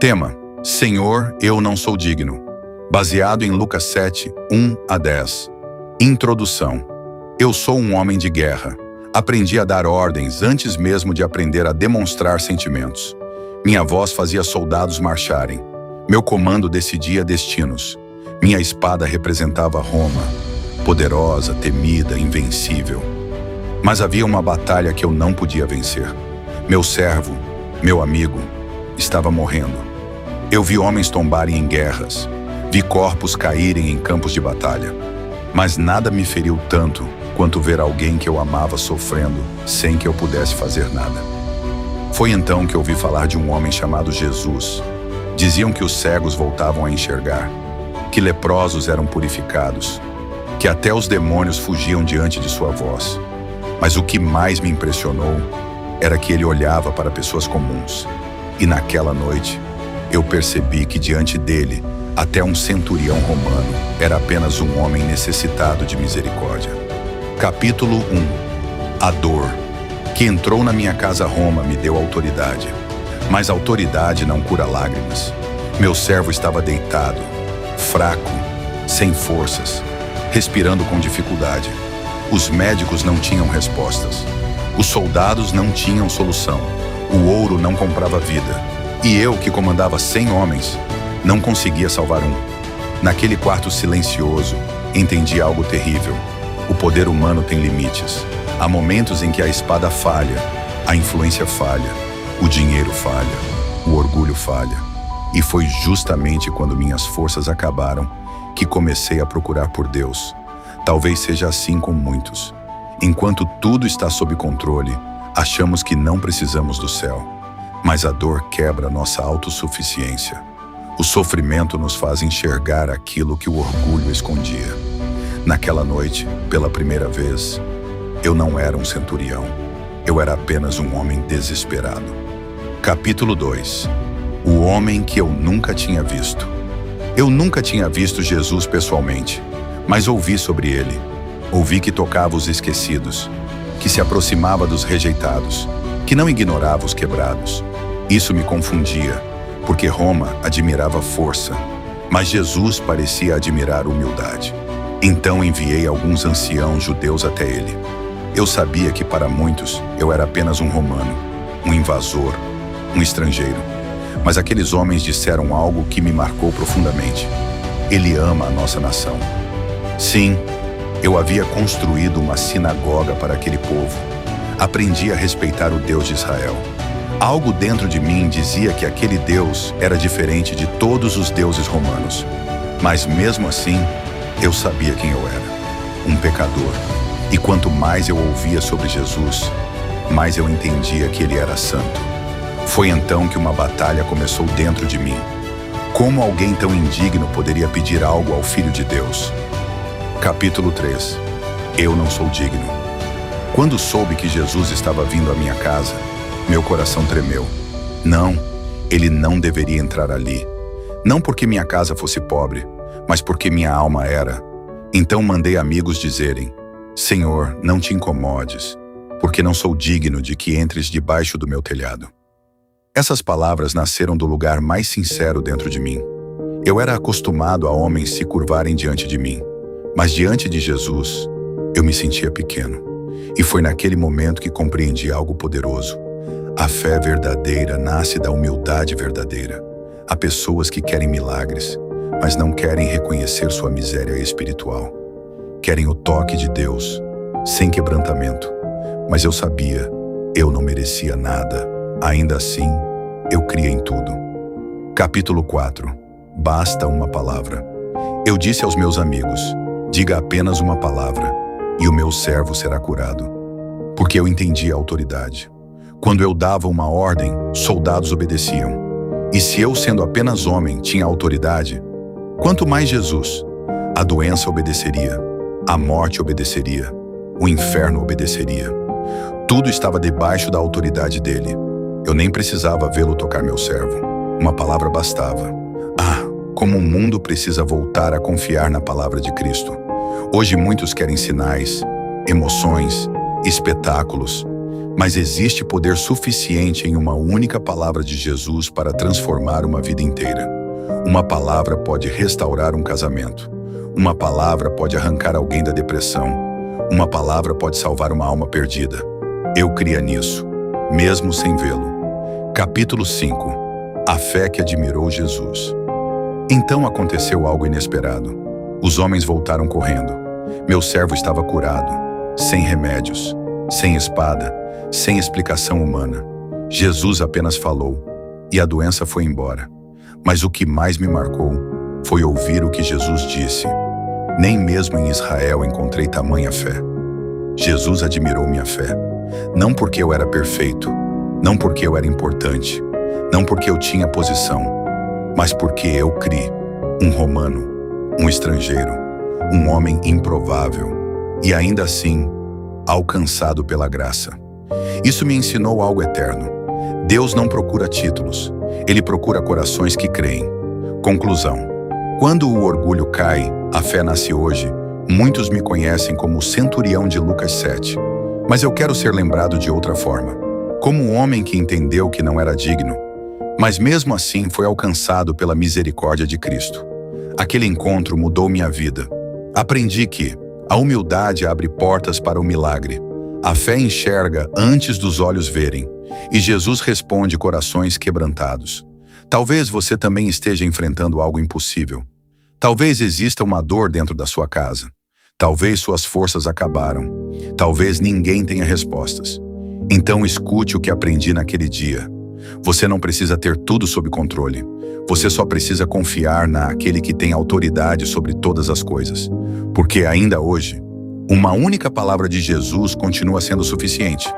Tema: Senhor, eu não sou digno. Baseado em Lucas 7, 1 a 10. Introdução. Eu sou um homem de guerra. Aprendi a dar ordens antes mesmo de aprender a demonstrar sentimentos. Minha voz fazia soldados marcharem. Meu comando decidia destinos. Minha espada representava Roma, poderosa, temida, invencível. Mas havia uma batalha que eu não podia vencer. Meu servo, meu amigo, estava morrendo. Eu vi homens tombarem em guerras, vi corpos caírem em campos de batalha. Mas nada me feriu tanto quanto ver alguém que eu amava sofrendo sem que eu pudesse fazer nada. Foi então que ouvi falar de um homem chamado Jesus. Diziam que os cegos voltavam a enxergar, que leprosos eram purificados, que até os demônios fugiam diante de sua voz. Mas o que mais me impressionou era que ele olhava para pessoas comuns. E naquela noite, eu percebi que diante dele, até um centurião romano era apenas um homem necessitado de misericórdia. Capítulo 1. A dor. Que entrou na minha casa Roma me deu autoridade. Mas autoridade não cura lágrimas. Meu servo estava deitado, fraco, sem forças, respirando com dificuldade. Os médicos não tinham respostas. Os soldados não tinham solução. O ouro não comprava vida. E eu, que comandava 100 homens, não conseguia salvar um. Naquele quarto silencioso, entendi algo terrível. O poder humano tem limites. Há momentos em que a espada falha, a influência falha, o dinheiro falha, o orgulho falha. E foi justamente quando minhas forças acabaram que comecei a procurar por Deus. Talvez seja assim com muitos. Enquanto tudo está sob controle, achamos que não precisamos do céu. Mas a dor quebra nossa autossuficiência. O sofrimento nos faz enxergar aquilo que o orgulho escondia. Naquela noite, pela primeira vez, eu não era um centurião. Eu era apenas um homem desesperado. Capítulo 2. O homem que eu nunca tinha visto. Eu nunca tinha visto Jesus pessoalmente, mas ouvi sobre ele. Ouvi que tocava os esquecidos, que se aproximava dos rejeitados, que não ignorava os quebrados. Isso me confundia, porque Roma admirava força, mas Jesus parecia admirar humildade. Então enviei alguns anciãos judeus até ele. Eu sabia que para muitos eu era apenas um romano, um invasor, um estrangeiro. Mas aqueles homens disseram algo que me marcou profundamente. Ele ama a nossa nação. Sim, eu havia construído uma sinagoga para aquele povo. Aprendi a respeitar o Deus de Israel. Algo dentro de mim dizia que aquele Deus era diferente de todos os deuses romanos. Mas mesmo assim, eu sabia quem eu era. Um pecador. E quanto mais eu ouvia sobre Jesus, mais eu entendia que ele era santo. Foi então que uma batalha começou dentro de mim. Como alguém tão indigno poderia pedir algo ao Filho de Deus? Capítulo 3. Eu não sou digno. Quando soube que Jesus estava vindo à minha casa, meu coração tremeu. Não, ele não deveria entrar ali. Não porque minha casa fosse pobre, mas porque minha alma era. Então mandei amigos dizerem: Senhor, não te incomodes, porque não sou digno de que entres debaixo do meu telhado. Essas palavras nasceram do lugar mais sincero dentro de mim. Eu era acostumado a homens se curvarem diante de mim, mas diante de Jesus, eu me sentia pequeno. E foi naquele momento que compreendi algo poderoso. A fé verdadeira nasce da humildade verdadeira. Há pessoas que querem milagres, mas não querem reconhecer sua miséria espiritual. Querem o toque de Deus, sem quebrantamento. Mas eu sabia, eu não merecia nada. Ainda assim, eu cria em tudo. Capítulo 4. Basta uma palavra. Eu disse aos meus amigos: diga apenas uma palavra, e o meu servo será curado. Porque eu entendi a autoridade. Quando eu dava uma ordem, soldados obedeciam. E se eu, sendo apenas homem, tinha autoridade, quanto mais Jesus, a doença obedeceria, a morte obedeceria, o inferno obedeceria. Tudo estava debaixo da autoridade dele. Eu nem precisava vê-lo tocar meu servo. Uma palavra bastava. Ah, como o mundo precisa voltar a confiar na palavra de Cristo. Hoje muitos querem sinais, emoções, espetáculos, Mas existe poder suficiente em uma única palavra de Jesus para transformar uma vida inteira. Uma palavra pode restaurar um casamento. Uma palavra pode arrancar alguém da depressão. Uma palavra pode salvar uma alma perdida. Eu cria nisso, mesmo sem vê-lo. Capítulo 5. A fé que admirou Jesus. Então aconteceu algo inesperado. Os homens voltaram correndo. Meu servo estava curado, sem remédios, sem espada, sem explicação humana. Jesus apenas falou, e a doença foi embora. Mas o que mais me marcou foi ouvir o que Jesus disse. Nem mesmo em Israel encontrei tamanha fé. Jesus admirou minha fé. Não porque eu era perfeito, não porque eu era importante, não porque eu tinha posição, mas porque eu criei. Um romano, um estrangeiro, um homem improvável, e ainda assim, alcançado pela graça. Isso me ensinou algo eterno. Deus não procura títulos, Ele procura corações que creem. Conclusão. Quando o orgulho cai, a fé nasce hoje. Muitos me conhecem como o centurião de Lucas 7. Mas eu quero ser lembrado de outra forma. Como um homem que entendeu que não era digno, mas mesmo assim foi alcançado pela misericórdia de Cristo. Aquele encontro mudou minha vida. Aprendi que a humildade abre portas para o milagre. A fé enxerga antes dos olhos verem, e Jesus responde corações quebrantados. Talvez você também esteja enfrentando algo impossível. Talvez exista uma dor dentro da sua casa. Talvez suas forças acabaram. Talvez ninguém tenha respostas. Então escute o que aprendi naquele dia. Você não precisa ter tudo sob controle. Você só precisa confiar naquele que tem autoridade sobre todas as coisas. Porque ainda hoje, uma única palavra de Jesus continua sendo suficiente.